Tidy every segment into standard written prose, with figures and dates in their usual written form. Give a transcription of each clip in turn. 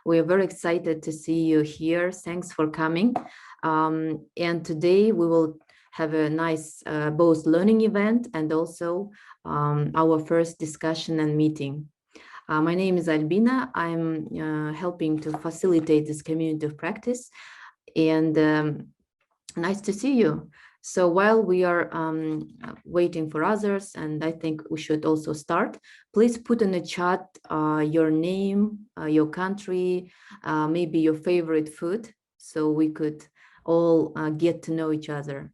We are very excited to see you here. Thanks for coming. And today we will have a nice both learning event and also our first discussion and meeting. My name is Albina. I'm helping to facilitate this community of practice, and nice to see you. So while we are waiting for others, and I think we should also start, please put in the chat your name, your country, maybe your favorite food, so we could all get to know each other.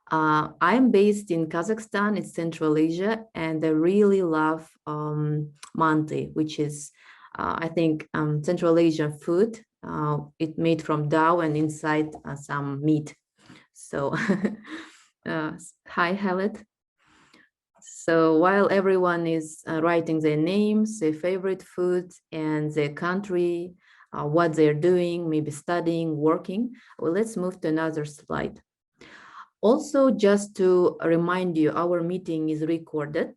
I'm based in Kazakhstan, it's Central Asia, and I really love manti, which is, I think, Central Asian food. It's made from dough and inside some meat. So, hi, Halit. So while everyone is writing their names, their favorite food, and their country, what they're doing, maybe studying, working, well, let's move to another slide. Also, just to remind you, our meeting is recorded.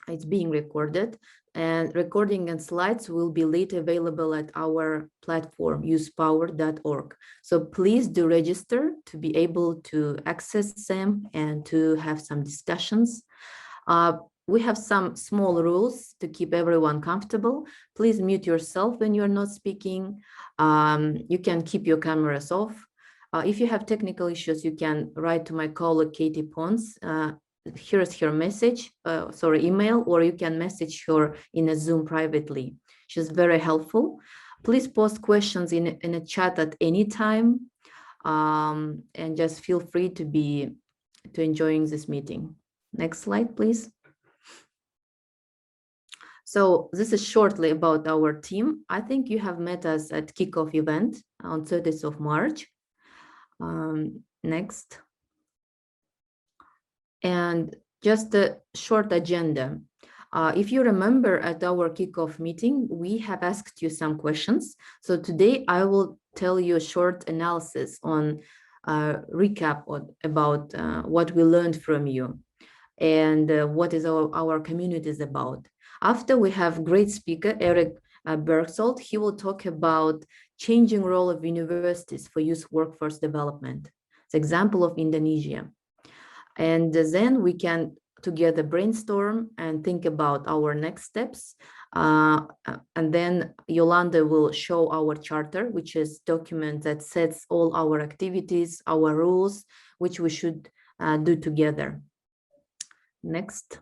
It's being recorded, and recording and slides will be later available at our platform, usepower.org. So please do register to be able to access them and to have some discussions. We have some small rules to keep everyone comfortable. Please mute yourself when you're not speaking. You can keep your cameras off. If you have technical issues, you can write to my colleague, Katie Pons. Here's her message, email, or you can message her in a Zoom privately. She's very helpful. Please post questions in a chat at any time, and just feel free to enjoying this meeting. Next slide, please. So this is shortly about our team. I think you have met us at kickoff event on 30th of March. Next. And just a short agenda. If you remember at our kickoff meeting, we have asked you some questions. So today I will tell you a short analysis on recap about what we learned from you and what is our community is about. After we have great speaker, Eric Bergsold, he will talk about changing role of universities for youth workforce development. It's an example of Indonesia. And then we can together brainstorm and think about our next steps. And then Yolanda will show our charter, which is a document that sets all our activities, our rules, which we should do together. Next.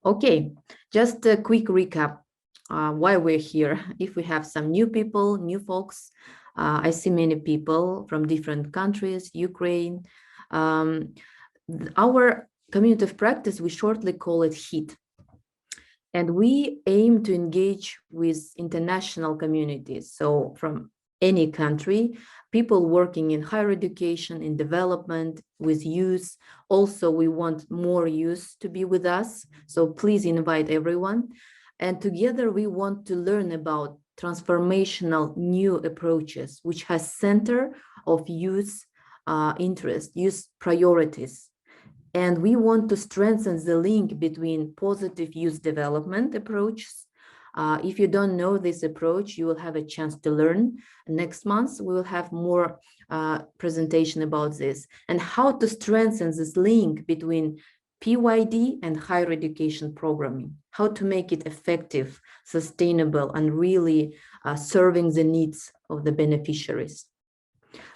Okay, just a quick recap why we're here. If we have some new people, new folks, I see many people from different countries, Ukraine. Our community of practice, we shortly call it HEET. And we aim to engage with international communities. So from any country, people working in higher education, in development, with youth. Also, we want more youth to be with us. So please invite everyone. And together we want to learn about transformational new approaches, which has center of youth interest, youth priorities. And we want to strengthen the link between positive youth development approaches. If you don't know this approach, you will have a chance to learn. Next month, we will have more presentation about this and how to strengthen this link between PYD and higher education programming, how to make it effective, sustainable, and really serving the needs of the beneficiaries.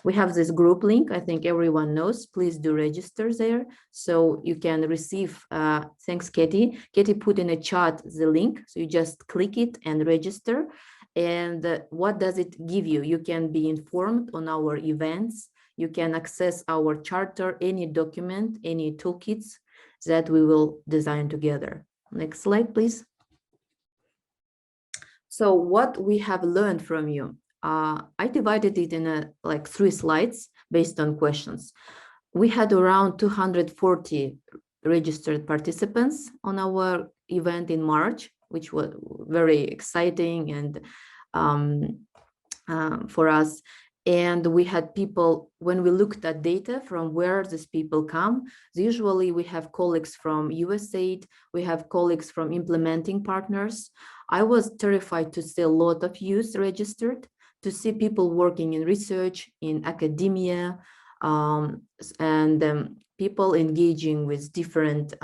We have this group link. I think everyone knows. Please do register there so you can receive. Thanks, Katie. Katie put in a chat the link. So you just click it and register. And what does it give you? You can be informed on our events. You can access our charter, any document, any toolkits that we will design together. Next slide, please. So what we have learned from you. I divided it in like 3 slides based on questions. We had around 240 registered participants on our event in March, which was very exciting and for us. And we had people, when we looked at data from where these people come, usually we have colleagues from USAID, we have colleagues from implementing partners. I was terrified to see a lot of youth registered, to see people working in research, in academia, and people engaging with different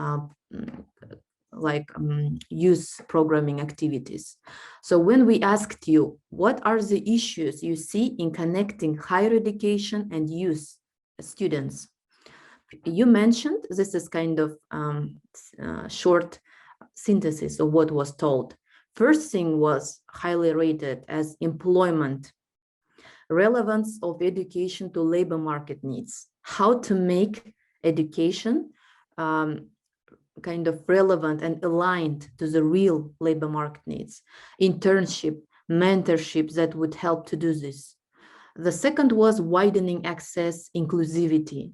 youth programming activities. So when we asked you, what are the issues you see in connecting higher education and youth students? You mentioned, this is kind of short synthesis of what was told. First thing was highly rated as employment, relevance of education to labor market needs, how to make education kind of relevant and aligned to the real labor market needs, internship, mentorship that would help to do this. The second was widening access, inclusivity,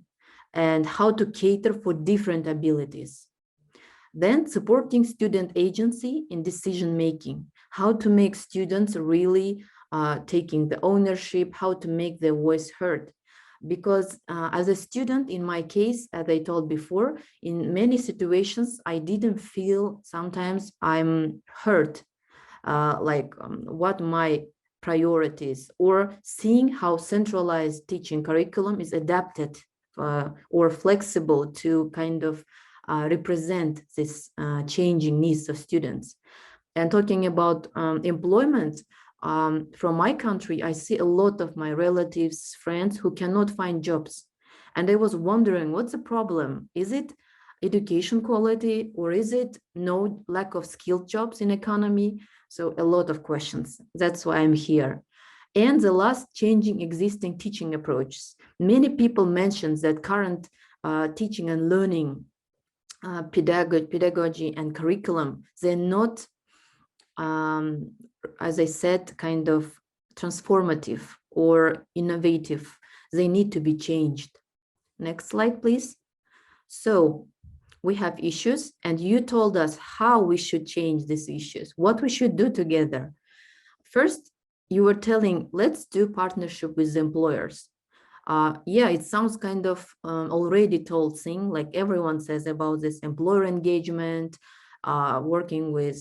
and how to cater for different abilities. Then supporting student agency in decision-making, how to make students really taking the ownership, how to make their voice heard. Because as a student, in my case, as I told before, in many situations, I didn't feel sometimes I'm heard, what my priorities, or seeing how centralized teaching curriculum is adapted or flexible to kind of represent this changing needs of students. And talking about employment, from my country, I see a lot of my relatives, friends who cannot find jobs. And I was wondering, what's the problem? Is it education quality, or is it no lack of skilled jobs in economy? So a lot of questions. That's why I'm here. And the last, changing existing teaching approaches. Many people mentioned that current teaching and learning pedagogy and curriculum, they're not as I said, kind of transformative or innovative. They need to be changed. Next slide, please. So we have issues, and you told us how we should change these issues, what we should do together. First, you were telling, let's do partnership with employers. Yeah, it sounds kind of already told thing, like everyone says about this employer engagement, working with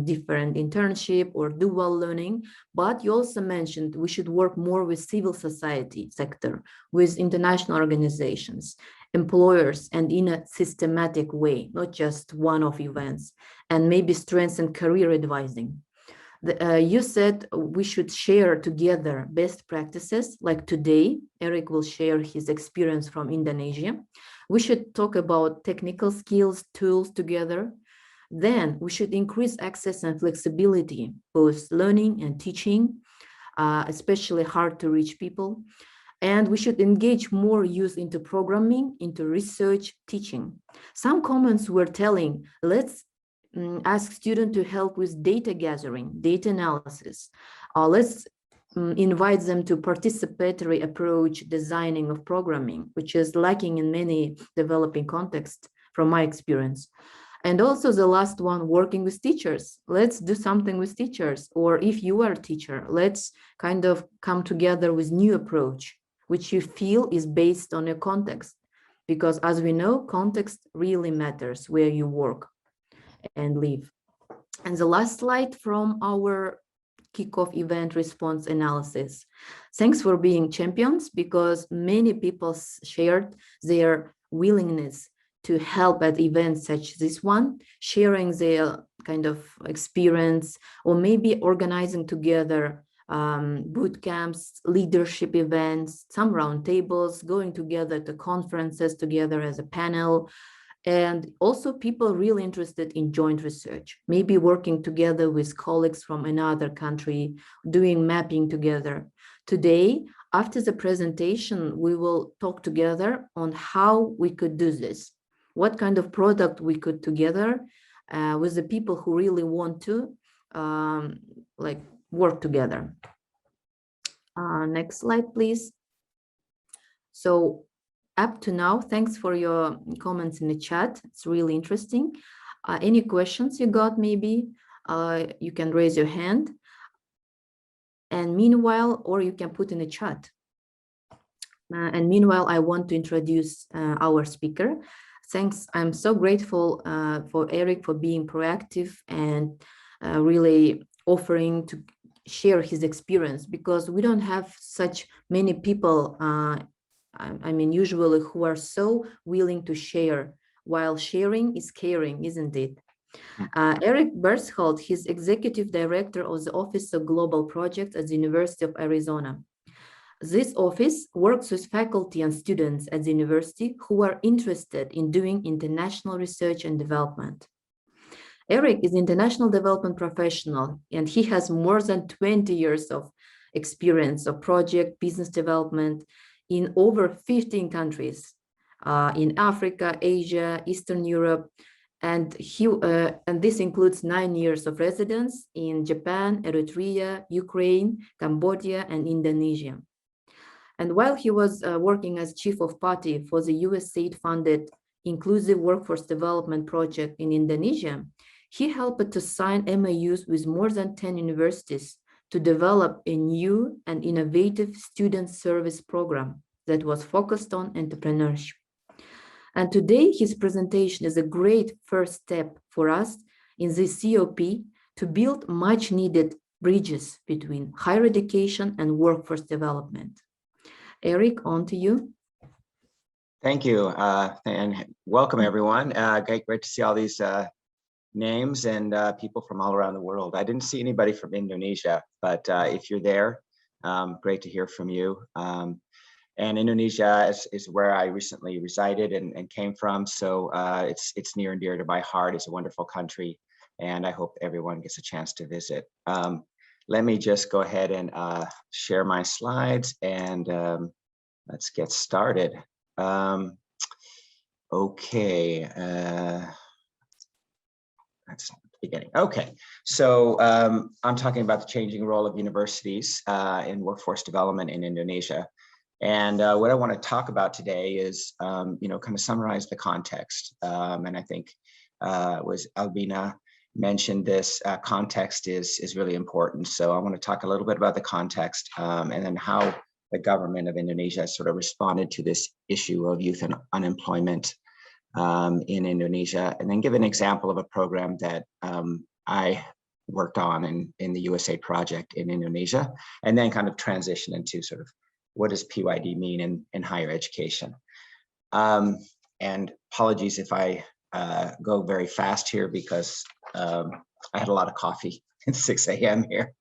different internship or dual learning, but you also mentioned we should work more with civil society sector, with international organizations, employers, and in a systematic way, not just one-off events, and maybe strengthen career advising. You said we should share together best practices, like today, Eric will share his experience from Indonesia. We should talk about technical skills, tools together. Then we should increase access and flexibility, both learning and teaching, especially hard to reach people. And we should engage more youth into programming, into research, teaching. Some comments were telling, let's ask students to help with data gathering, data analysis. Let's invite them to participatory approach designing of programming, which is lacking in many developing contexts from my experience. And also the last one, working with teachers. Let's do something with teachers. Or if you are a teacher, let's kind of come together with new approach, which you feel is based on a context. Because as we know, context really matters where you work and live. And the last slide from our kickoff event response analysis. Thanks for being champions, because many people shared their willingness to help at events such as this one, sharing their kind of experience, or maybe organizing together boot camps, leadership events, some roundtables, going together to conferences together as a panel, and also people really interested in joint research, maybe working together with colleagues from another country, doing mapping together. Today, after the presentation, we will talk together on how we could do this, what kind of product we could together with the people who really want to work together. Next slide, please. So up to now, thanks for your comments in the chat. It's really interesting. Any questions you got, maybe you can raise your hand. And meanwhile, or you can put in the chat. And meanwhile, I want to introduce our speaker. Thanks. I'm so grateful for Eric for being proactive and really offering to share his experience, because we don't have such many people, I mean, usually who are so willing to share, while sharing is caring, isn't it? Eric Berthold, he's Executive Director of the Office of Global Projects at the University of Arizona. This office works with faculty and students at the university who are interested in doing international research and development. Eric is an international development professional, and he has more than 20 years of experience of project business development in over 15 countries, in Africa, Asia, Eastern Europe, and this includes 9 years of residence in Japan, Eritrea, Ukraine, Cambodia, and Indonesia. And while he was working as chief of party for the USAID-funded Inclusive Workforce Development Project in Indonesia, he helped to sign MOUs with more than 10 universities to develop a new and innovative student service program that was focused on entrepreneurship. And today, his presentation is a great first step for us in this COP to build much needed bridges between higher education and workforce development. Eric, on to you. Thank you, and welcome everyone. Great to see all these names and people from all around the world. I didn't see anybody from Indonesia, but if you're there, great to hear from you. And Indonesia is where I recently resided and came from, so it's near and dear to my heart. It's a wonderful country, and I hope everyone gets a chance to visit. Let me just go ahead and share my slides, and let's get started. Okay, that's the beginning. Okay, so I'm talking about the changing role of universities in workforce development in Indonesia. And what I want to talk about today is, kind of summarize the context. And I think was Albina mentioned this, context is really important. So I want to talk a little bit about the context and then how the government of Indonesia sort of responded to this issue of youth and unemployment in Indonesia, and then give an example of a program that I worked on in the USA project in Indonesia, and then kind of transition into sort of what does PYD mean in higher education. And apologies if I go very fast here, because I had a lot of coffee at 6 a.m. here.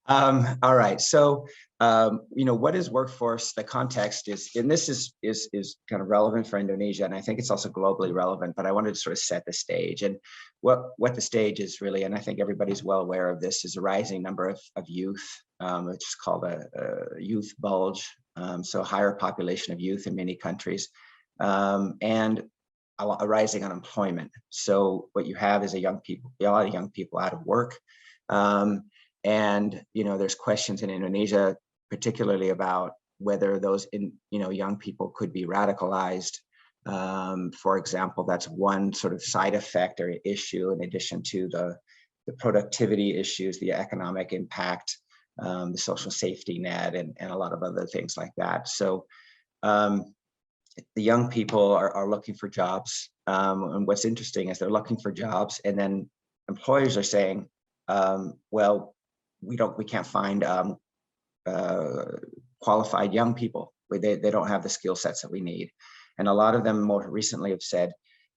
All right, so what is workforce? The context is, and this is kind of relevant for Indonesia, and I think it's also globally relevant, but I wanted to sort of set the stage. And what the stage is really, and I think everybody's well aware of this, is a rising number of youth, which is called a youth bulge, so higher population of youth in many countries, and a rising unemployment. So what you have is a lot of young people out of work. And there's questions in Indonesia, particularly about whether those young people could be radicalized. For example, that's one sort of side effect or issue, in addition to the productivity issues, the economic impact, the social safety net, and a lot of other things like that. So the young people are looking for jobs. And what's interesting is they're looking for jobs, and then employers are saying, well, we can't find qualified young people. They don't have the skill sets that we need. And a lot of them more recently have said,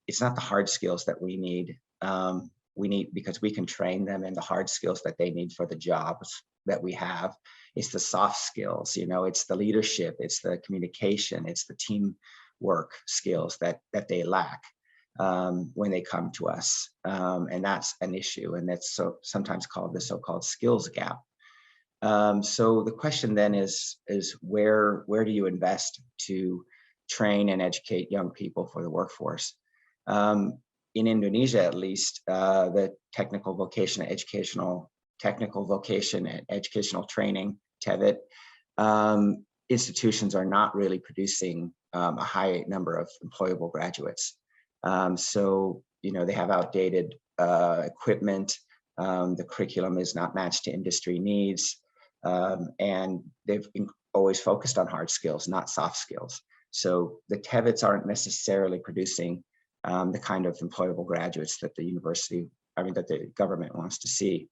it's not the hard skills that we need. Because we can train them in the hard skills that they need for the jobs that we have. It's the soft skills, it's the leadership, it's the communication, it's the teamwork skills that they lack when they come to us. And that's an issue, and that's sometimes called the so-called skills gap. So the question then is where do you invest to train and educate young people for the workforce? In Indonesia, at least, the technical vocation educational training, TEVET, institutions are not really producing a high number of employable graduates. So, they have outdated equipment, the curriculum is not matched to industry needs, and they've always focused on hard skills, not soft skills. So the TEVETs aren't necessarily producing the kind of employable graduates that the that the government wants to see.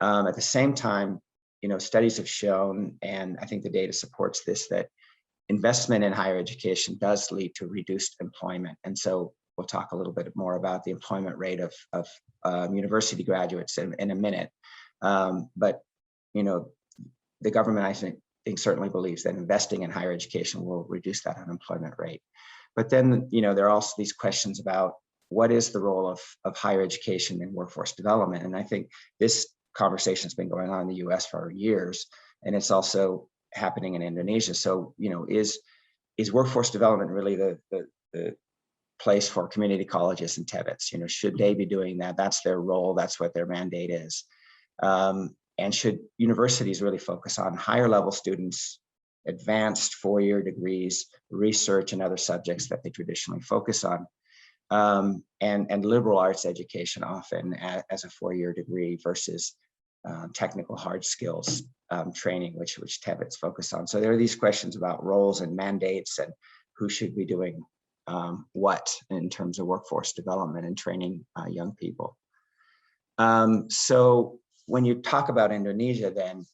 At the same time, studies have shown, and I think the data supports this, that investment in higher education does lead to reduced employment. And so we'll talk a little bit more about the employment rate of university graduates in a minute. But the government, I think certainly believes that investing in higher education will reduce that unemployment rate. But then, there are also these questions about what is the role of higher education in workforce development. And I think this conversation has been going on in the US for years, and it's also happening in Indonesia. So, is workforce development really the place for community colleges and TEVETs? Should they be doing that? That's their role. That's what their mandate is. And should universities really focus on higher level students, advanced four-year degrees, research and other subjects that they traditionally focus on, and liberal arts education often as a four-year degree versus technical hard skills training, which TEVETs focus on. So there are these questions about roles and mandates and who should be doing what in terms of workforce development and training young people. So when you talk about Indonesia, then,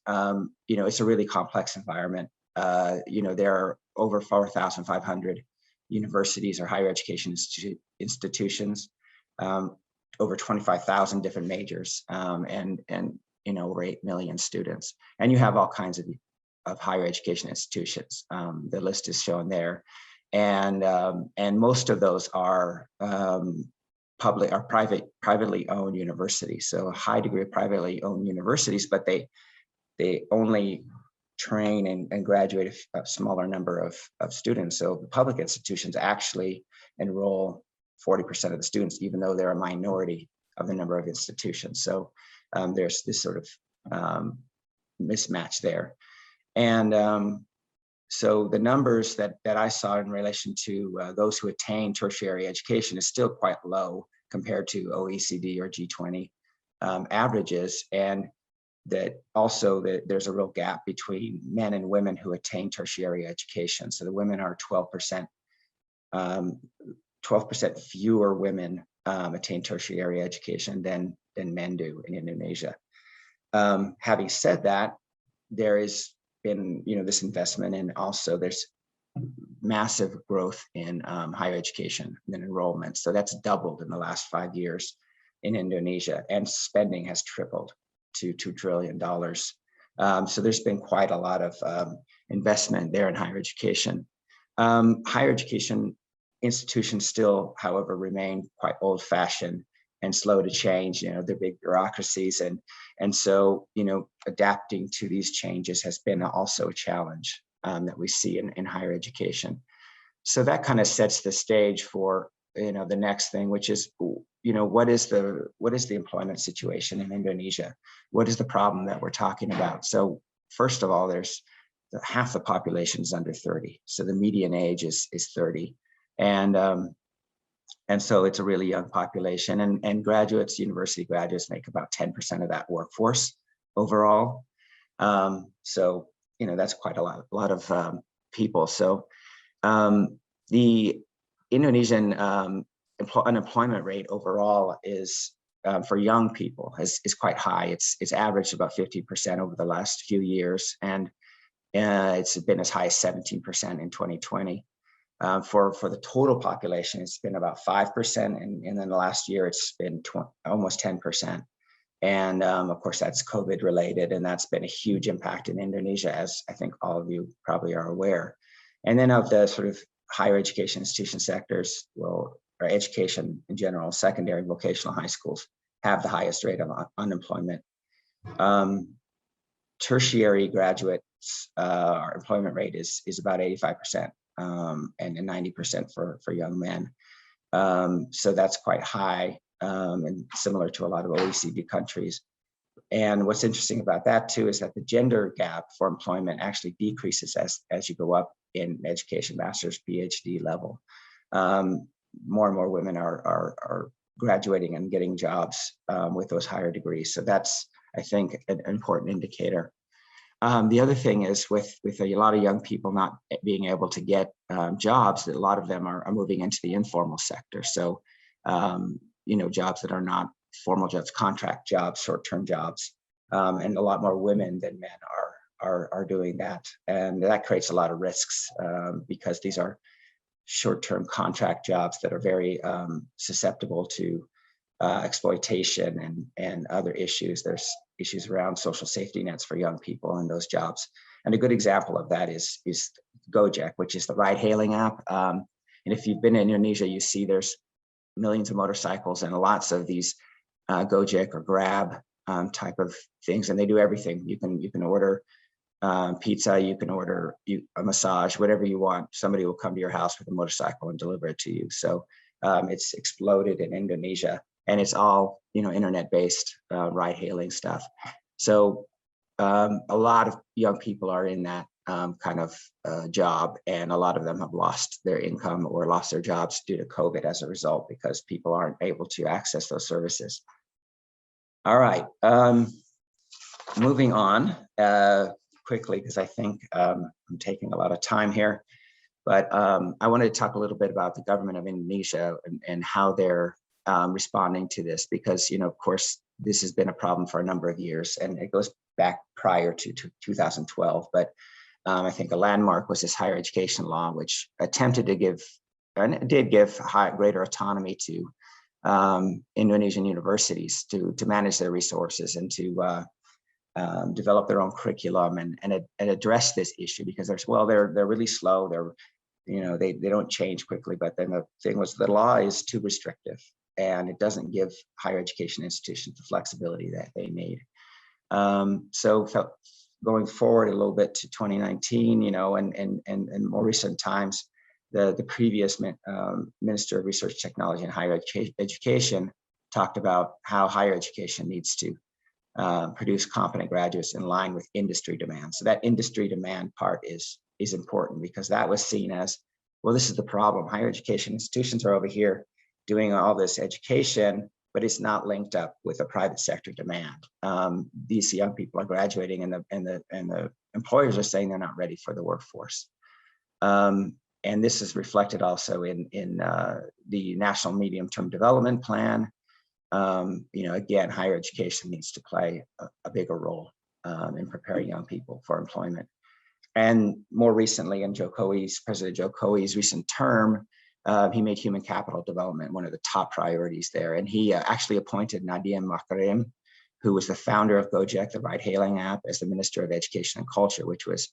it's a really complex environment. There are over 4,500 universities or higher education institutions, over 25,000 different majors, and over 8 million students. And you have all kinds of higher education institutions. The list is shown there. And most of those are privately owned universities. So a high degree of privately owned universities, but they only train and graduate a smaller number of students. So the public institutions actually enroll 40% of the students, even though they're a minority of the number of institutions. So there's this sort of mismatch there. And so the numbers that I saw in relation to those who attain tertiary education is still quite low compared to OECD or G20 averages. And that also there's a real gap between men and women who attain tertiary education. So the women are 12%, 12% fewer women attain tertiary education than men do in Indonesia. Having said that, there has been this investment, and also there's massive growth in higher education and enrollment. So that's doubled in the last 5 years in Indonesia, and spending has tripled to $2 trillion. So there's been quite a lot of investment there in higher education. Higher education institutions still, however, remain quite old-fashioned and slow to change. They're big bureaucracies, and so adapting to these changes has been also a challenge that we see in higher education. So that kind of sets the stage for the next thing, which is what is the employment situation in Indonesia? What is the problem that we're talking about? So first of all, there's half the population is under 30, so the median age is 30, and so it's a really young population, and graduates, university graduates, make about 10% of that workforce overall. So that's quite a lot of people. So the Indonesian unemployment rate overall is for young people is quite high. It's averaged about 50% over the last few years, and it's been as high as 17% in 2020. For the total population, it's been about 5%, and then the last year it's been almost 10%. And of course, that's COVID related, and that's been a huge impact in Indonesia, as I think all of you probably are aware. And then of the sort of higher education institution sectors, or education in general, secondary vocational high schools have the highest rate of unemployment. Tertiary graduates, our employment rate is about 85%, and 90% for young men. So that's quite high, and similar to a lot of OECD countries. And what's interesting about that too is that the gender gap for employment actually decreases as you go up in education, master's, PhD level. More and more women are graduating and getting jobs with those higher degrees. So that's, I think, an important indicator. The other thing is with a lot of young people not being able to get jobs, that a lot of them are moving into the informal sector. So, jobs that are not formal jobs, contract jobs, short-term jobs, and a lot more women than men are doing that. And that creates a lot of risks because these are short-term contract jobs that are very susceptible to exploitation and other issues. There's issues around social safety nets for young people in those jobs. And a good example of that is Gojek, which is the ride-hailing app. And if you've been in Indonesia, you see there's millions of motorcycles and lots of these Gojek or Grab type of things, and they do everything. You can order pizza, you can order a massage, whatever you want. Somebody will come to your house with a motorcycle and deliver it to you. So it's exploded in Indonesia, and it's all internet-based ride-hailing stuff. So a lot of young people are in that kind of job, and a lot of them have lost their income or lost their jobs due to COVID as a result, because people aren't able to access those services. All right, moving on quickly, because I think I'm taking a lot of time here, but I wanted to talk a little bit about the government of Indonesia and how they're responding to this, because, of course, this has been a problem for a number of years, and it goes back prior to 2012. But I think a landmark was this higher education law, which attempted to give, and it did give greater autonomy to Indonesian universities to manage their resources and to develop their own curriculum and address this issue, because they're really slow. They don't change quickly. But then the thing was, the law is too restrictive, and it doesn't give higher education institutions the flexibility that they need. So going forward a little bit to 2019, and more recent times, the previous Minister of Research, Technology, and Higher Education talked about how higher education needs to produce competent graduates in line with industry demand. So that industry demand part is important, because that was seen as, well, this is the problem. Higher education institutions are over here doing all this education, but it's not linked up with a private sector demand. These young people are graduating, and the employers are saying they're not ready for the workforce. And this is reflected also in the National Medium-Term Development Plan. Again, higher education needs to play a bigger role in preparing young people for employment. And more recently, in President Jokowi's recent term, he made human capital development one of the top priorities there. And he actually appointed Nadiem Makarim, who was the founder of Gojek, the ride-hailing app, as the Minister of Education and Culture, which was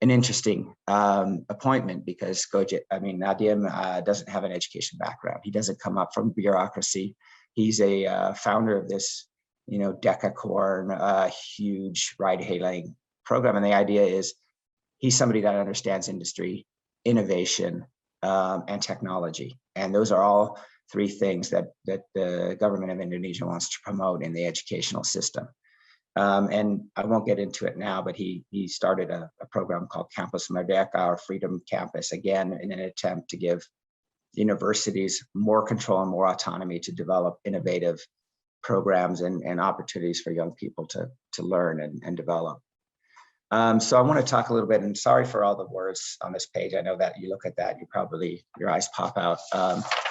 an interesting appointment, because Nadiem doesn't have an education background. He doesn't come up from bureaucracy. He's a founder of this, decacorn, huge ride-hailing program. And the idea is he's somebody that understands industry, innovation, and technology. And those are all three things that the government of Indonesia wants to promote in the educational system. And I won't get into it now, but he started a program called Campus Merdeka, or Freedom Campus, again, in an attempt to give universities more control and more autonomy to develop innovative programs and opportunities for young people to learn and develop. So I want to talk a little bit, and sorry for all the words on this page. I know that you look at that, your eyes pop out.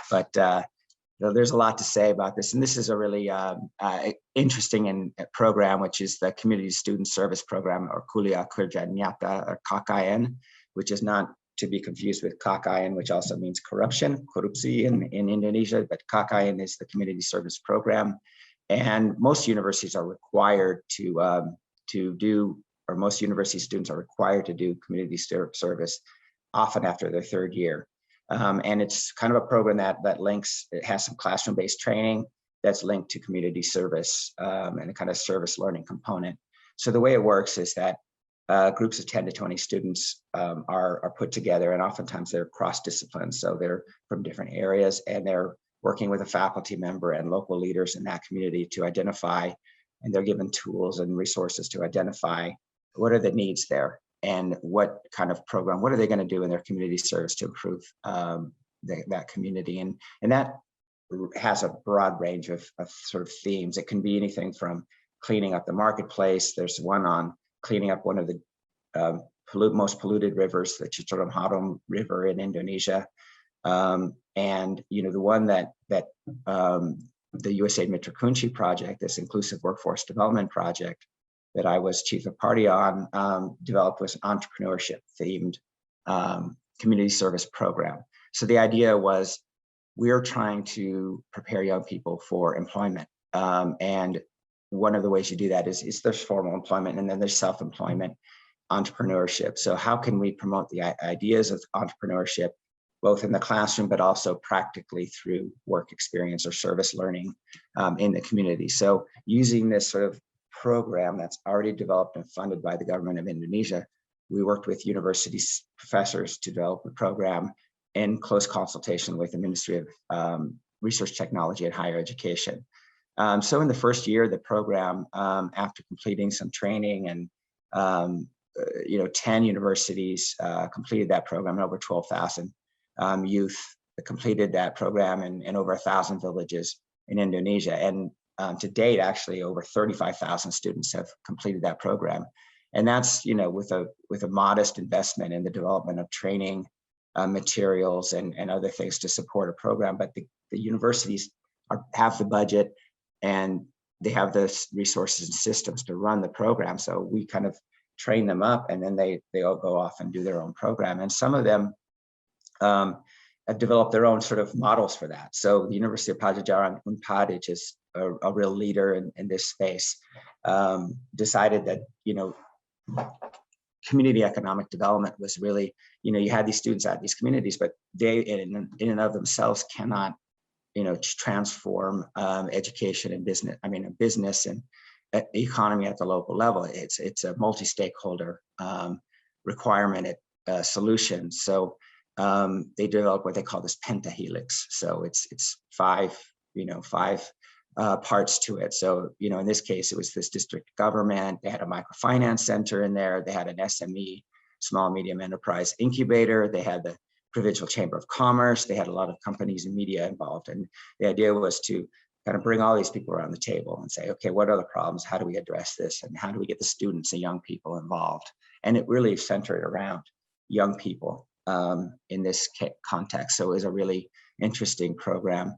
But there's a lot to say about this. And this is a really interesting program, which is the Community Student Service Program, or Kuliah Kerja Nyata, or KKN, which is not to be confused with KKN, which also means korupsi in Indonesia. But KKN is the Community Service Program. And most universities are required most university students are required to do community service often after their third year. And it's kind of a program that links, it has some classroom-based training that's linked to community service and a kind of service learning component. So the way it works is that groups of 10 to 20 students are put together, and oftentimes they're cross-discipline. So they're from different areas, and they're working with a faculty member and local leaders in that community to identify, and they're given tools and resources to identify what are the needs there, and what kind of program, what are they going to do in their community service to improve that community. And that has a broad range of sort of themes. It can be anything from cleaning up the marketplace. There's one on cleaning up one of the most polluted rivers, the Harum River in Indonesia. And the one that the USAID Mitra Kunci project, this inclusive workforce development project that I was chief of party on, developed was an entrepreneurship themed community service program. So the idea was we're trying to prepare young people for employment. And one of the ways you do that is there's formal employment, and then there's self-employment, entrepreneurship. So how can we promote the ideas of entrepreneurship, both in the classroom, but also practically through work experience or service learning in the community? So using this sort of program that's already developed and funded by the government of Indonesia, we worked with university professors to develop the program in close consultation with the Ministry of Research, Technology, and Higher Education. So in the first year of the program, after completing some training and 10 universities completed that program, and over 12,000 youth completed that program in over 1,000 villages in Indonesia. And to date, actually, over 35,000 students have completed that program. And that's, with a modest investment in the development of training materials and other things to support a program. But the universities have the budget, and they have the resources and systems to run the program. So we kind of train them up, and then they all go off and do their own program. And some of them have developed their own sort of models for that. So the University of Pajajaran Unpad, which is a real leader in this space, decided that, community economic development was really, you had these students at these communities, but they in and of themselves cannot, transform education and business. I mean, a business and economy at the local level. It's a multi-stakeholder requirement solution. So they develop what they call this pentahelix. So it's five parts to it. So, in this case, it was this district government. They had a microfinance center in there. They had an SME, small medium enterprise incubator. They had the provincial chamber of commerce. They had a lot of companies and media involved. And the idea was to kind of bring all these people around the table and say, okay, what are the problems? How do we address this? And how do we get the students and young people involved? And it really centered around young people in this context. So it was a really interesting program.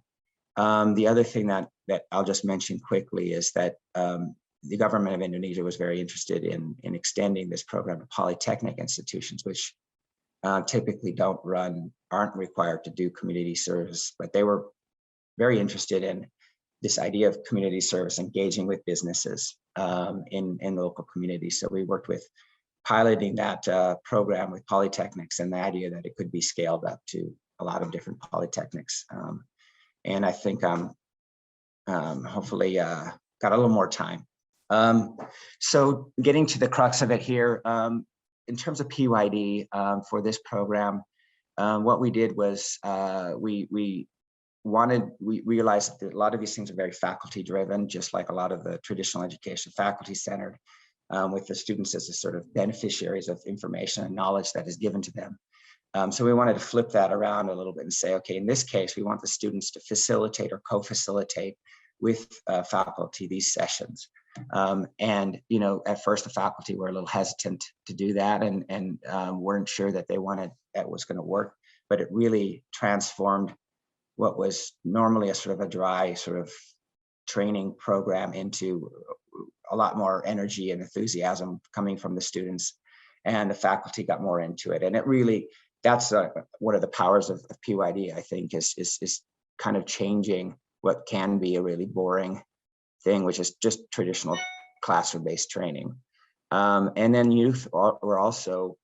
The other thing that I'll just mention quickly is that the government of Indonesia was very interested in extending this program to polytechnic institutions, which typically aren't required to do community service, but they were very interested in this idea of community service, engaging with businesses in local communities. So we worked with piloting that program with polytechnics, and the idea that it could be scaled up to a lot of different polytechnics. And I think hopefully got a little more time. So getting to the crux of it here, in terms of PYD for this program, what we did was we realized that a lot of these things are very faculty driven, just like a lot of the traditional education, faculty centered, with the students as a sort of beneficiaries of information and knowledge that is given to them. So we wanted to flip that around a little bit and say, okay, in this case, we want the students to facilitate or co-facilitate with faculty these sessions. And, at first the faculty were a little hesitant to do that and weren't sure that that was going to work, but it really transformed what was normally a sort of a dry sort of training program into a lot more energy and enthusiasm coming from the students, and the faculty got more into it. And it really, that's one of the powers of PYD, I think, is kind of changing what can be a really boring thing, which is just traditional classroom-based training. And then youth were also,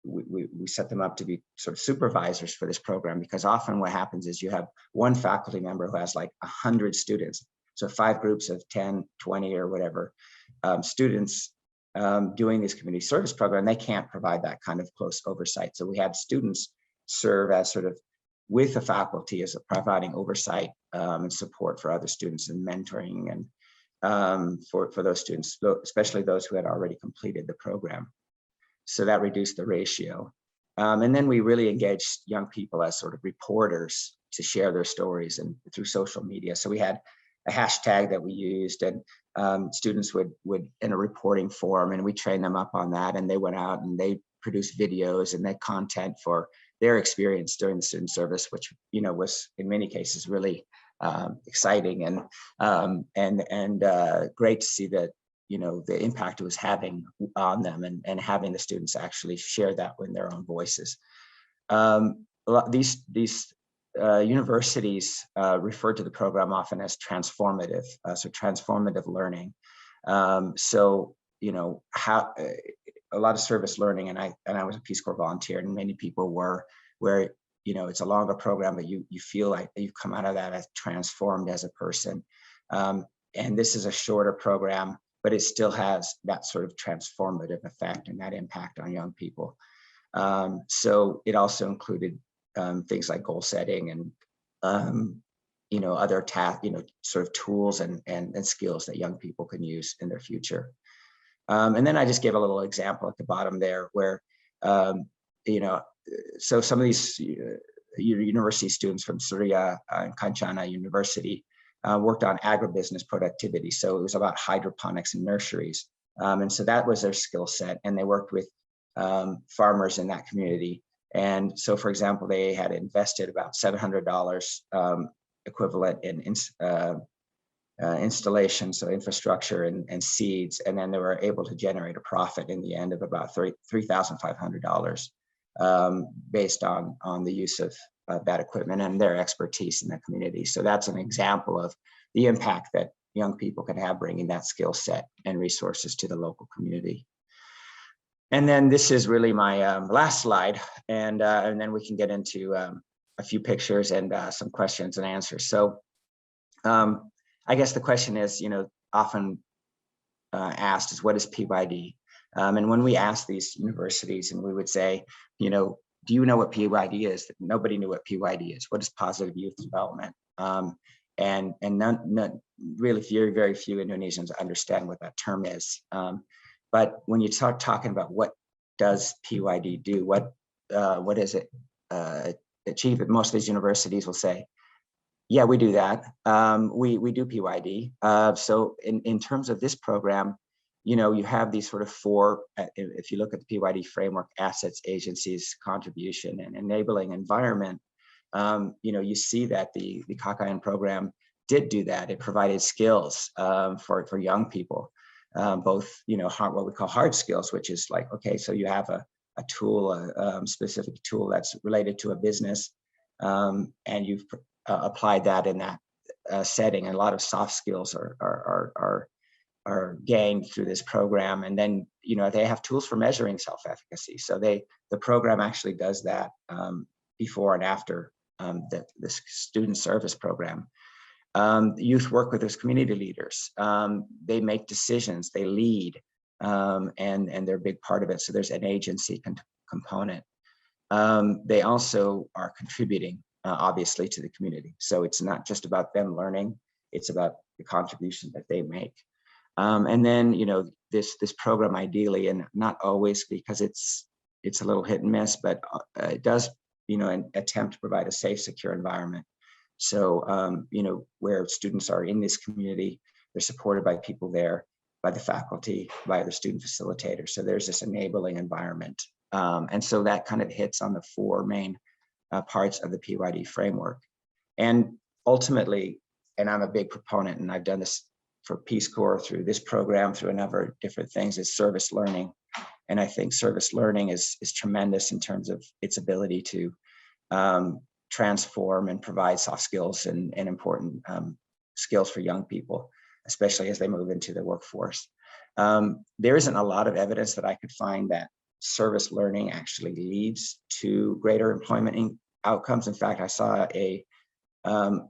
we set them up to be sort of supervisors for this program, because often what happens is you have one faculty member who has like 100 students. So 5 groups of 10, 20 or whatever students doing this community service program, they can't provide that kind of close oversight. So we had students serve as sort of with the faculty as providing oversight and support for other students and mentoring and for those students, especially those who had already completed the program. So that reduced the ratio. And then we really engaged young people as sort of reporters to share their stories and through social media. So we had hashtag that we used, and students would in a reporting form, and we trained them up on that, and they went out and they produced videos and that content for their experience during the student service, which was in many cases really exciting and great to see that the impact it was having on them, and having the students actually share that in their own voices. These universities refer to the program often as transformative, so transformative learning. So how a lot of service learning, and I was a Peace Corps volunteer, and many people were, where it's a longer program, but you feel like you've come out of that as transformed as a person. And this is a shorter program, but it still has that sort of transformative effect and that impact on young people. So it also included things like goal setting and other sort of tools and skills that young people can use in their future. And then I just gave a little example at the bottom there where so some of these university students from Surya and Kancana University worked on agribusiness productivity. So it was about hydroponics and nurseries. And so that was their skill set, and they worked with farmers in that community. And so, for example, they had invested about $700 equivalent in installation, so infrastructure and seeds, and then they were able to generate a profit in the end of about $3,500 based on the use of that equipment and their expertise in the community. So that's an example of the impact that young people can have bringing that skill set and resources to the local community. And then this is really my last slide, and then we can get into a few pictures and some questions and answers. So I guess the question is, often asked is, what is PYD? And when we ask these universities, and we would say, do you know what PYD is? Nobody knew what PYD is. What is positive youth development? And none, really very few Indonesians understand what that term is. But when you start talking about what does PYD do, what does it achieve? Most of these universities will say, yeah, we do that. We do PYD. So in terms of this program, you have these sort of four, if you look at the PYD framework: assets, agencies, contribution, and enabling environment. You see that the KKN program did do that. It provided skills for young people, both what we call hard skills, which is like, okay, so you have a tool, a specific tool that's related to a business, and you've applied that in that setting. And a lot of soft skills are gained through this program. And then they have tools for measuring self-efficacy. So the program actually does that before and after the student service program. Youth work with those community leaders. They make decisions, they lead, and they're a big part of it. So there's an agency component. They also are contributing, obviously, to the community. So it's not just about them learning, it's about the contribution that they make. And then, this program ideally, and not always, because it's a little hit and miss, but it does, attempt to provide a safe, secure environment. So, where students are in this community, they're supported by people there, by the faculty, by the student facilitator. So there's this enabling environment. And so that kind of hits on the four main parts of the PYD framework. And ultimately, and I'm a big proponent, and I've done this for Peace Corps through this program, through a number of different things, is service learning. And I think service learning is tremendous in terms of its ability to transform and provide soft skills and important skills for young people, especially as they move into the workforce. There isn't a lot of evidence that I could find that service learning actually leads to greater employment outcomes. In fact, I saw a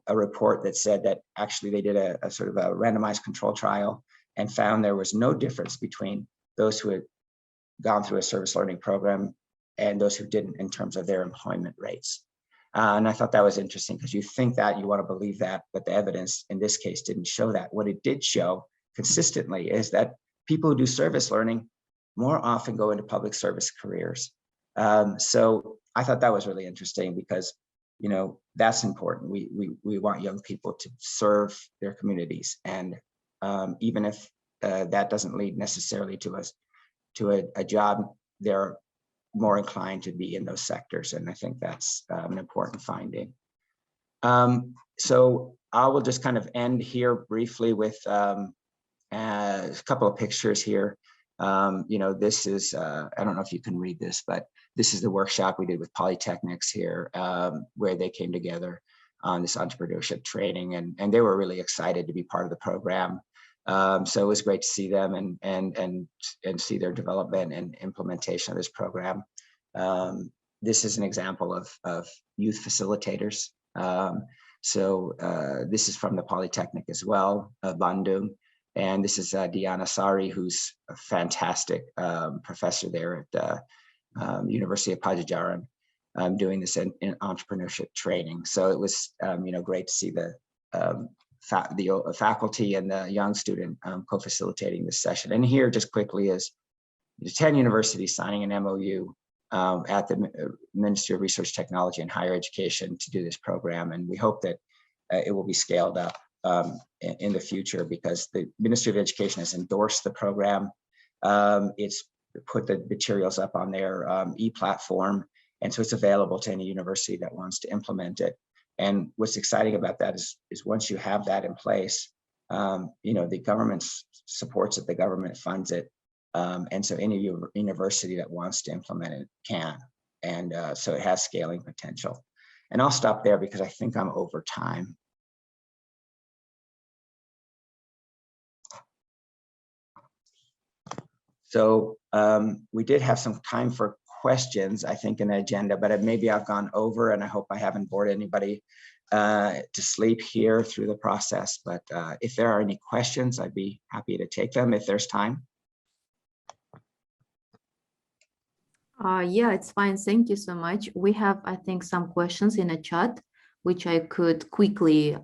report that said that actually they did a sort of a randomized control trial and found there was no difference between those who had gone through a service learning program and those who didn't in terms of their employment rates. And I thought that was interesting, because you think that, you want to believe that, but the evidence in this case didn't show that. What it did show consistently is that people who do service learning more often go into public service careers. So I thought that was really interesting, because that's important. We want young people to serve their communities, and even if that doesn't lead necessarily to a job, they're more inclined to be in those sectors, and I think that's an important finding. So I will just kind of end here briefly with a couple of pictures here. This is, I don't know if you can read this, but this is the workshop we did with polytechnics here, where they came together on this entrepreneurship training, and they were really excited to be part of the program. So it was great to see them and see their development and implementation of this program. This is an example of youth facilitators. This is from the Polytechnic as well, Bandung. And this is Diana Sari, who's a fantastic professor there at the University of Pajajaran, doing this in entrepreneurship training. So it was great to see the faculty and the young student co-facilitating this session. And here, just quickly, is the 10 universities signing an MOU at the Ministry of Research, Technology, and Higher Education to do this program. And we hope that it will be scaled up in the future, because the Ministry of Education has endorsed the program. It's put the materials up on their e-platform, and so it's available to any university that wants to implement it. And what's exciting about that is once you have that in place, the government supports it, the government funds it, and so any university that wants to implement it can. And so it has scaling potential. And I'll stop there because I think I'm over time. So we did have some time for questions, I think, in the agenda, but maybe I've gone over, and I hope I haven't bored anybody to sleep here through the process. But if there are any questions, I'd be happy to take them if there's time. Yeah, it's fine. Thank you so much. We have, I think, some questions in a chat, which I could quickly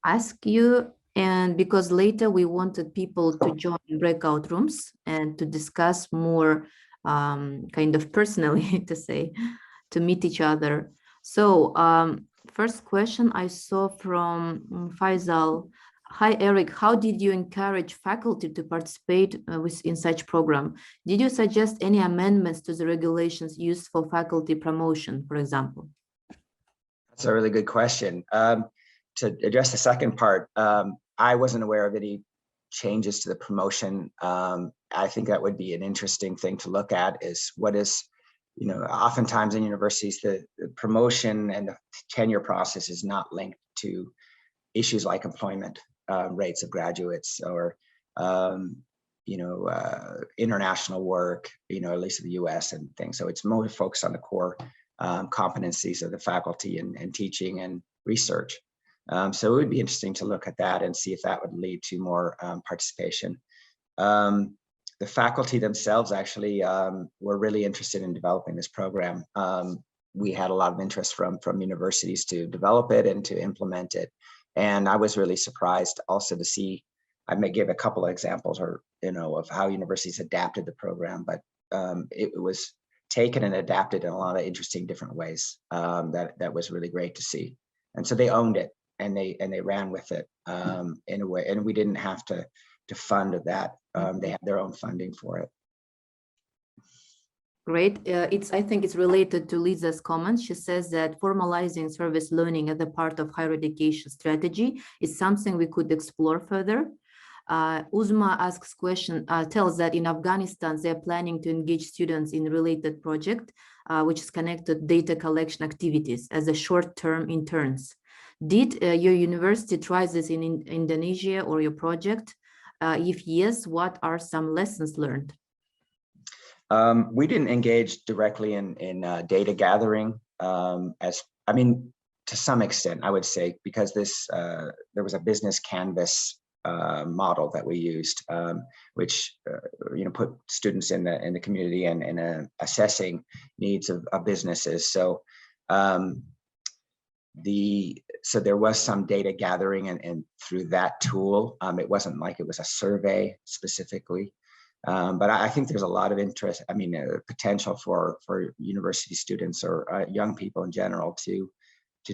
ask you. And because later we wanted people to join breakout rooms and to discuss more kind of personally, to meet each other. So first question I saw from Faisal. Hi, Eric, how did you encourage faculty to participate in such program? Did you suggest any amendments to the regulations used for faculty promotion, for example? That's a really good question. To address the second part, I wasn't aware of any changes to the promotion. I think that would be an interesting thing to look at, is what is, oftentimes in universities, the promotion and the tenure process is not linked to issues like employment rates of graduates or, international work, at least in the US and things. So it's more focused on the core competencies of the faculty and teaching and research. So it would be interesting to look at that and see if that would lead to more participation. The faculty themselves actually were really interested in developing this program. We had a lot of interest from universities to develop it and to implement it. And I was really surprised also to see, I may give a couple of examples of how universities adapted the program, but it was taken and adapted in a lot of interesting different ways. That was really great to see. And so they owned it. And they ran with it in a way, and we didn't have to fund that. They had their own funding for it. Great. I think it's related to Lisa's comments. She says that formalizing service learning as a part of higher education strategy is something we could explore further. Uzma asks tells that in Afghanistan, they're planning to engage students in related project, which is connected data collection activities as a short-term interns. Did your university try this in Indonesia or your project? If yes, what are some lessons learned? We didn't engage directly in data gathering, to some extent, I would say, because there was a business canvas model that we used, which put students in the community and assessing needs of businesses. So so there was some data gathering and through that tool. It wasn't like it was a survey specifically. But I think there's a lot of interest, potential for university students or young people in general to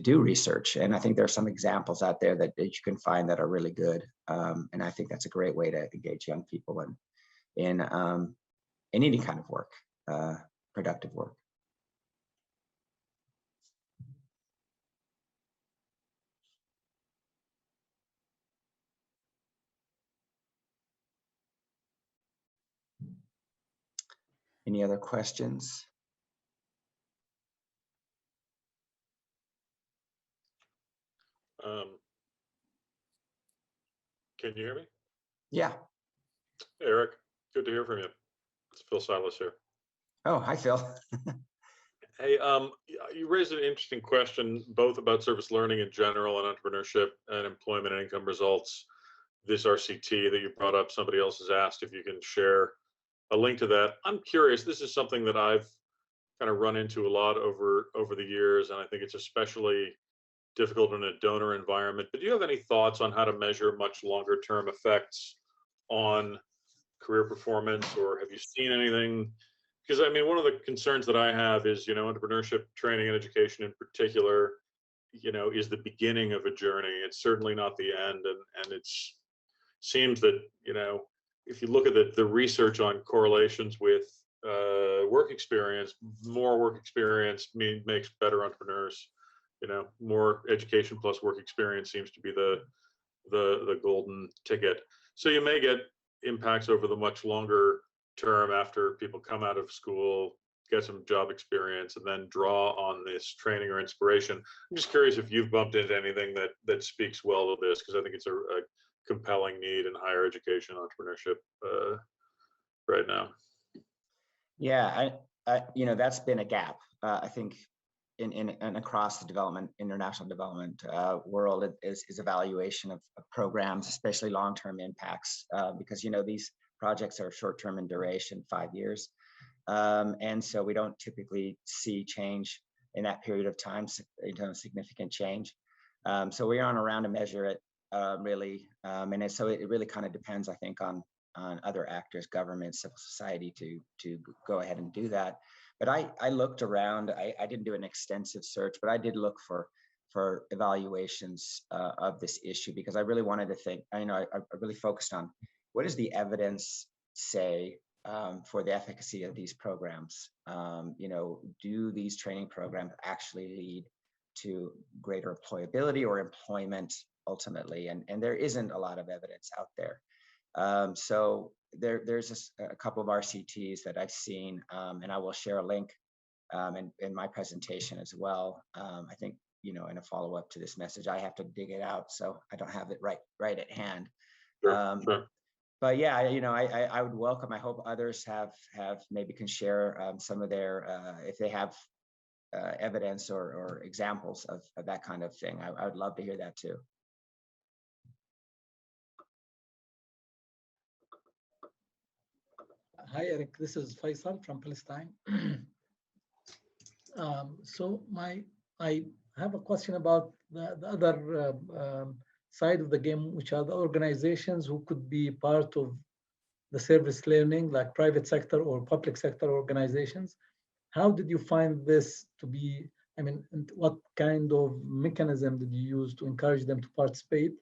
do research. And I think there are some examples out there that you can find that are really good. And I think that's a great way to engage young people in any kind of work, productive work. Any other questions? Can you hear me? Yeah. Hey, Eric, good to hear from you. It's Phil Silas here. Oh, hi, Phil. Hey, you raised an interesting question, both about service learning in general and entrepreneurship and employment and income results. This RCT that you brought up, somebody else has asked if you can share a link to that. I'm curious, this is something that I've kind of run into a lot over the years, and I think it's especially difficult in a donor environment. But do you have any thoughts on how to measure much longer term effects on career performance, or have you seen anything? Because I mean, one of the concerns that I have is, entrepreneurship training and education in particular, is the beginning of a journey. It's certainly not the end. And it seems that, if you look at the research on correlations with work experience, more work experience makes better entrepreneurs. More education plus work experience seems to be the golden ticket. So you may get impacts over the much longer term after people come out of school, get some job experience, and then draw on this training or inspiration. I'm just curious if you've bumped into anything that speaks well to this, because I think it's a compelling need in higher education entrepreneurship right now. Yeah, that's been a gap. I think in across the international development world is evaluation of programs, especially long-term impacts, because these projects are short-term in duration, 5 years, and so we don't typically see change in that period of time, significant change. So we're on around to measure it really, and so it really kind of depends, I think, on other actors, government, civil society to go ahead and do that. But I looked around. I didn't do an extensive search, but I did look for evaluations of this issue, because I really wanted to think. I really focused on what does the evidence say for the efficacy of these programs. Do these training programs actually lead to greater employability or employment ultimately? And there isn't a lot of evidence out there. So there's a couple of RCTs that I've seen, and I will share a link in my presentation as well. I think, in a follow-up to this message, I have to dig it out, so I don't have it right at hand. Sure. But yeah, I would welcome. I hope others have maybe can share some of their if they have evidence or examples of that kind of thing. I would love to hear that too. Hi, Eric. This is Faisal from Palestine. So I have a question about the other side of the game, which are the organizations who could be part of the service learning, like private sector or public sector organizations. How did you find this to be? I mean, and what kind of mechanism did you use to encourage them to participate?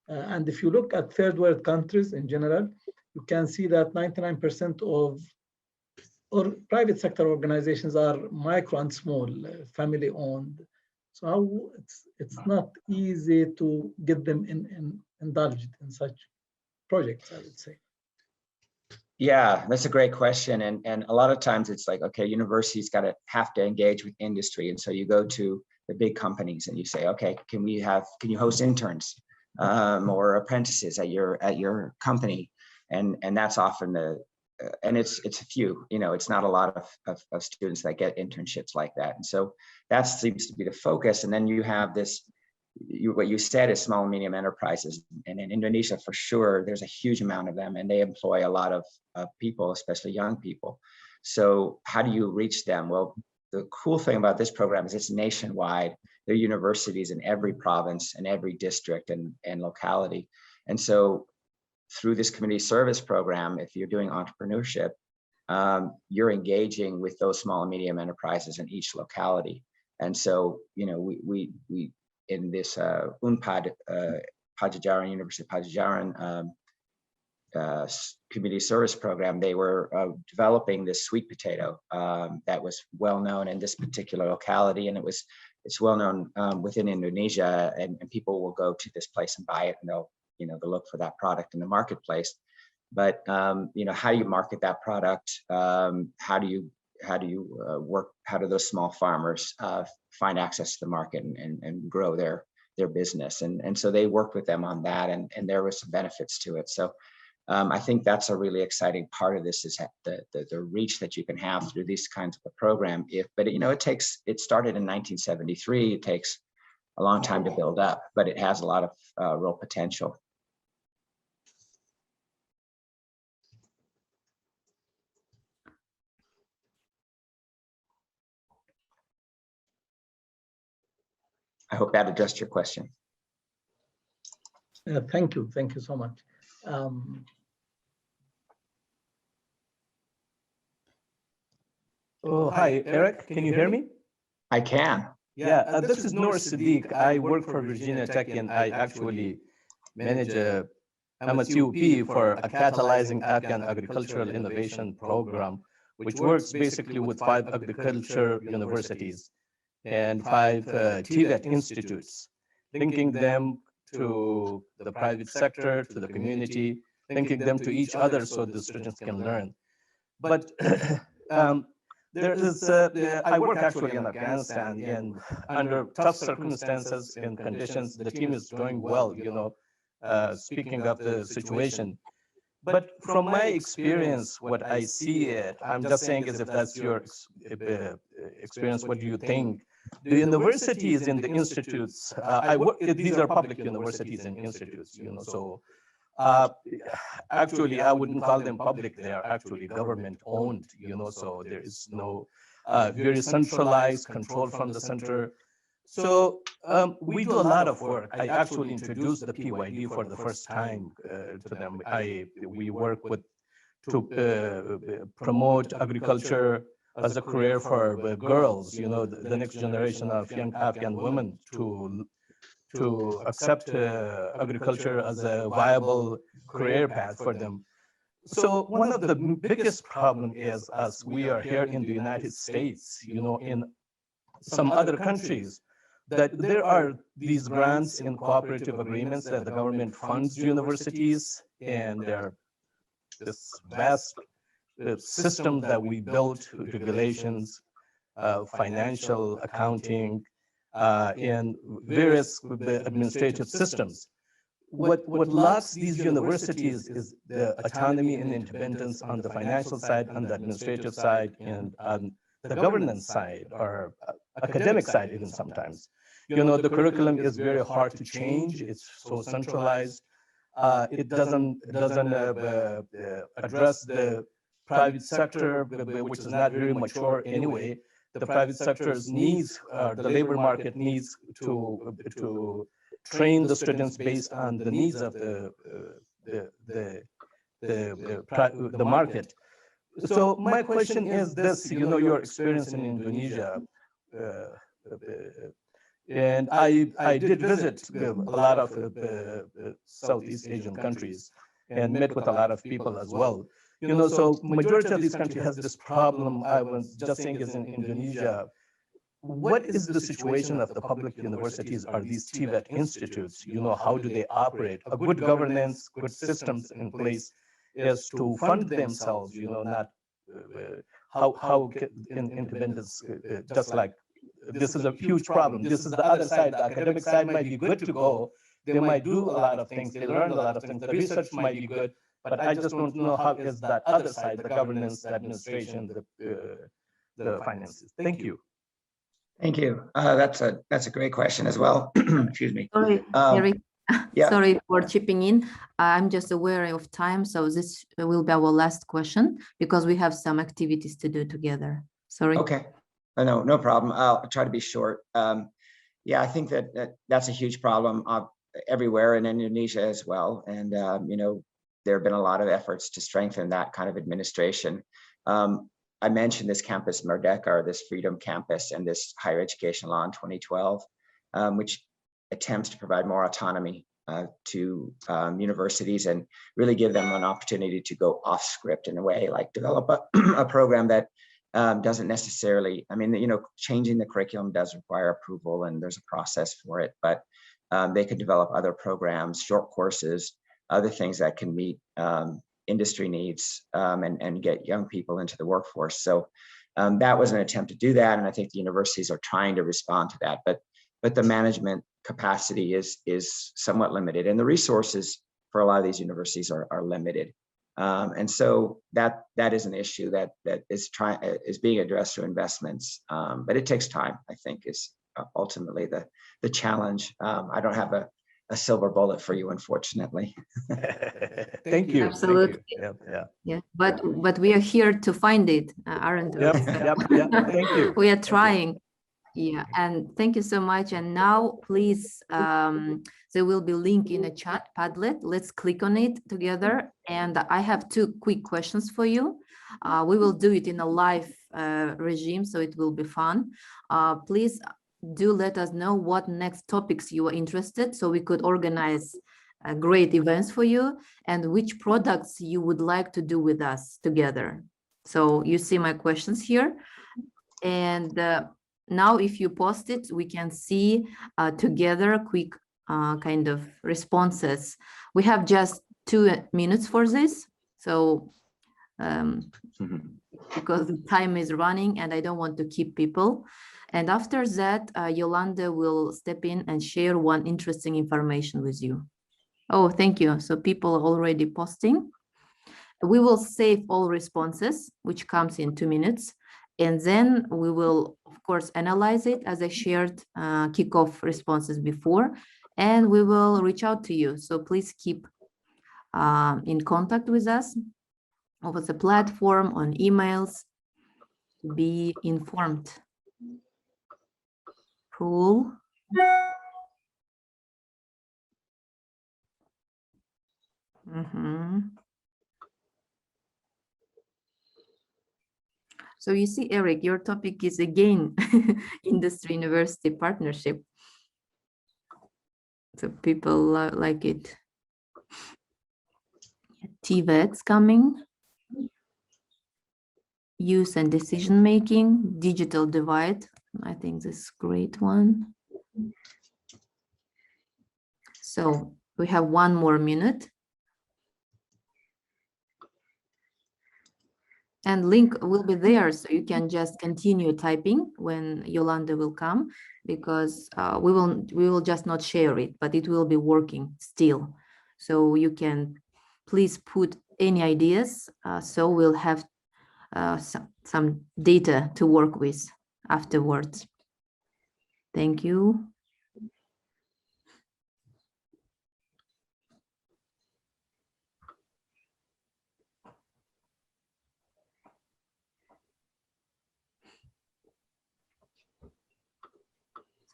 And if you look at third world countries in general, you can see that 99% of private sector organizations are micro and small, family owned. So how it's not easy to get them indulged in such projects, I would say. Yeah, that's a great question. And a lot of times it's like, okay, universities have to engage with industry. And so you go to the big companies and you say, okay, can you host interns or apprentices at your company? And that's often and it's a few, it's not a lot of students that get internships like that. And so that seems to be the focus. And then you have what you said is small and medium enterprises. And in Indonesia, for sure, there's a huge amount of them, and they employ a lot of people, especially young people. So how do you reach them? Well, the cool thing about this program is it's nationwide. There are universities in every province and every district and locality. And so through this community service program, if you're doing entrepreneurship, you're engaging with those small and medium enterprises in each locality. And so, you know, we in this UNPAD, Pajajaran, University of Pajajaran community service program, they were developing this sweet potato that was well known in this particular locality, and it's well known within Indonesia, and people will go to this place and buy it, and they'll look for that product in the marketplace. But you know, how do you market that product? How do you work? How do those small farmers find access to the market and grow their business? And so they worked with them on that, and there was some benefits to it. So I think that's a really exciting part of this, is the reach that you can have through these kinds of a program. But you know, it started in 1973. It takes a long time to build up, but it has a lot of real potential. I hope that addressed your question. Thank you so much. Oh, hi, Eric. Can you hear me? I can. Yeah, this is Noor Siddiq. I work for Virginia Tech, and I actually manage I'm a COP for a catalyzing Afghan agricultural innovation program, which works basically with 5 agriculture universities and 5 TVET institutes, linking them to the private sector, to the community, linking them to each other so the students can learn. But there is, I work actually in Afghanistan, and under tough circumstances and conditions, the team is doing well, you know, speaking of the situation. But from my experience, what I see I'm just saying is, if that's your experience, what do you think? The universities and the institutes, these are public universities and institutes, you know, so actually, I wouldn't call them public. They are actually government owned, you know, so there is no very centralized control from the center. So we do a lot of work. I actually introduced the PYD for the first time to them. We work to promote agriculture as a career for girls, you know, the next generation of young Afghan women to accept agriculture as a viable career path for them. So one of the biggest problem is, as we are here in the United States, you know, in some other countries, that there are these grants and cooperative agreements that the government funds universities, and there are this vast system that we built, regulations, financial accounting, and various administrative systems. What lacks these universities is the autonomy and independence on the financial side, on the administrative side, and on the governance side, or academic side even sometimes. You know, the curriculum is very hard to change. It's so centralized. It doesn't address the private sector, which is not very mature anyway. The private sector's needs, the labor market needs to train the students based on the needs of the market. So my question is this: you know, your experience in Indonesia, and I did visit a lot of Southeast Asian countries and met with a lot of people as well. You know, so majority of these countries has this problem. I was just saying is in Indonesia. What is the situation of the public universities? Are these TVET institutes? You know, how do they operate? A good governance, good systems in place is to fund themselves. You know, not how independence. Just like this is a huge problem. This is the other side. The academic side might be good to go. They might do a lot of things. They learn a lot of things. The research might be good. But I just don't know how is that other side, the governance, the administration, the finances. Thank you. Thank you. That's a great question as well. Excuse me. Sorry, Eric. Yeah. Sorry for chipping in. I'm just aware of time, so this will be our last question because we have some activities to do together. Sorry. Okay. No problem. I'll try to be short. Yeah, I think that's a huge problem everywhere in Indonesia as well. And you know, there have been a lot of efforts to strengthen that kind of administration. I mentioned this campus Merdeka, or this Freedom Campus, and this higher education law in 2012, which attempts to provide more autonomy to universities and really give them an opportunity to go off script in a way, like develop a program that doesn't necessarily, I mean, changing the curriculum does require approval and there's a process for it, but they could develop other programs, short courses, other things that can meet industry needs and get young people into the workforce. So that was an attempt to do that. And I think the universities are trying to respond to that, but the management capacity is somewhat limited, and the resources for a lot of these universities are limited. And so that is an issue that is being addressed through investments, but it takes time, I think, is ultimately the challenge. I don't have a silver bullet for you, unfortunately. Thank you. Absolutely. Thank you. Yeah, but we are here to find it, aren't we? Yep. Thank you. We are trying. Yeah, and thank you so much. And now, please, there will be a link in the chat, Padlet. Let's click on it together. And I have 2 quick questions for you. We will do it in a live regime, so it will be fun. Please do let us know what next topics you are interested, so we could organize great events for you, and which products you would like to do with us together. So you see my questions here. And now if you post it, we can see together quick kind of responses. We have just 2 minutes for this. So because the time is running and I don't want to keep people. And after that, Yolanda will step in and share one interesting information with you. Oh, thank you. So people are already posting. We will save all responses, which comes in 2 minutes. And then we will, of course, analyze it as I shared kickoff responses before, and we will reach out to you. So please keep in contact with us over the platform, on emails, to be informed. Cool. So you see, Eric, your topic is again industry-university partnership. So people like it. TVET's coming. Use and decision-making, digital divide. I think this is a great one. So we have 1 more minute. And link will be there, so you can just continue typing when Yolanda will come, because we will just not share it, but it will be working still. So you can please put any ideas, so we'll have some data to work with afterwards. Thank you.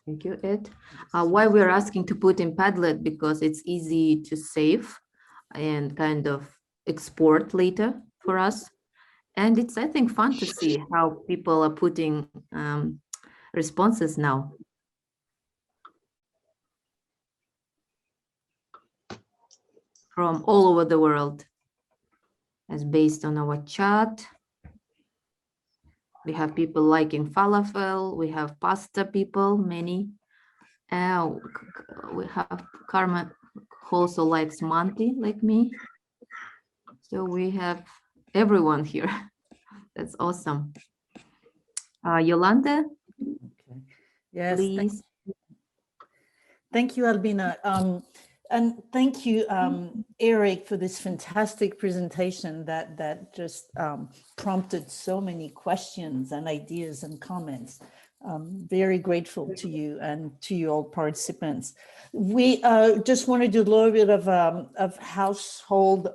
Thank you, Ed. Why we're asking to put in Padlet, because it's easy to save and kind of export later for us. And it's, I think, fun to see how people are putting responses now. From all over the world, as based on our chat. We have people liking falafel, we have pasta people, many. We have Karma also likes Monty, like me. So we have everyone here. That's awesome. Yolanda? Okay. Yes. Please. Thank you, Albina. And thank you, Eric, for this fantastic presentation that just prompted so many questions and ideas and comments. Very grateful to you and to you all participants. We just want to do a little bit of household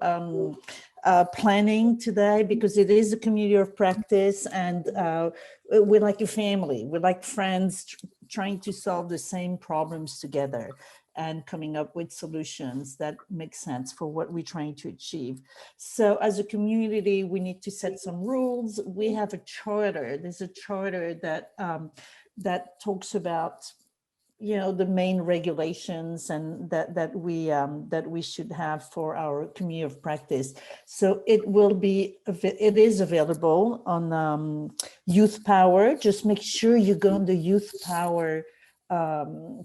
planning today, because it is a community of practice, and we're like a family, we're like friends trying to solve the same problems together. and coming up with solutions that make sense for what we're trying to achieve. So as a community, we need to set some rules. We have a charter. There's a charter that that talks about, you know, the main regulations and that we should have for our community of practice. So it is available on Youth Power. Just make sure you go on the Youth Power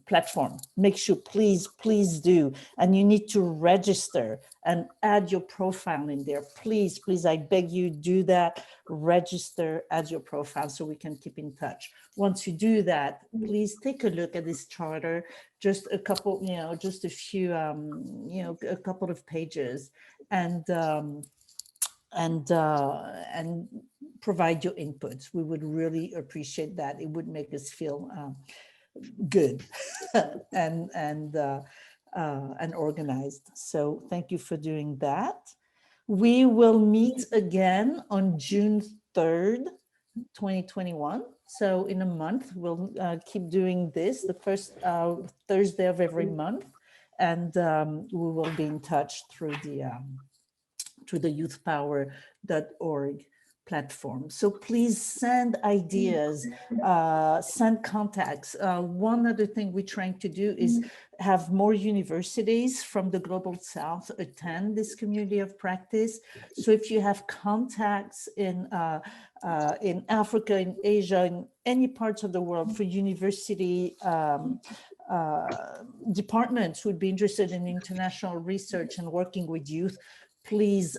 platform. Make sure, please do. And you need to register and add your profile in there. Please, I beg you, do that. Register, add your profile so we can keep in touch. Once you do that, please take a look at this charter, just a couple, you know, just a few, you know, a couple of pages, and provide your inputs. We would really appreciate that. It would make us feel good and organized. So thank you for doing that. We will meet again on June 3rd, 2021. So in a month, we'll keep doing this the first Thursday of every month, and we will be in touch through the youthpower.org platform. So please send ideas, send contacts. One other thing we're trying to do is have more universities from the Global South attend this community of practice. So if you have contacts in Africa, in Asia, in any parts of the world for university departments who would be interested in international research and working with youth, please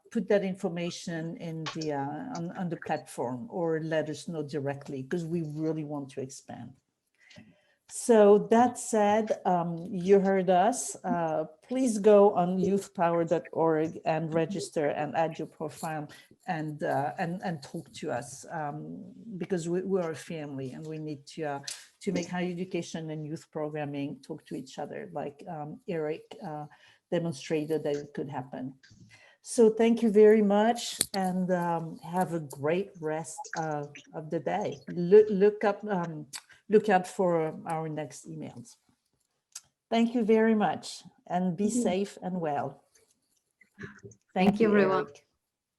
put that information in the on the platform, or let us know directly, because we really want to expand. So that said, you heard us. Please go on youthpower.org and register and add your profile and talk to us, because we're a family and we need to make higher education and youth programming talk to each other, like Eric demonstrated that it could happen. So thank you very much, and have a great rest of the day. Look out for our next emails. Thank you very much, and be safe and well. Thank you, everyone. Eric.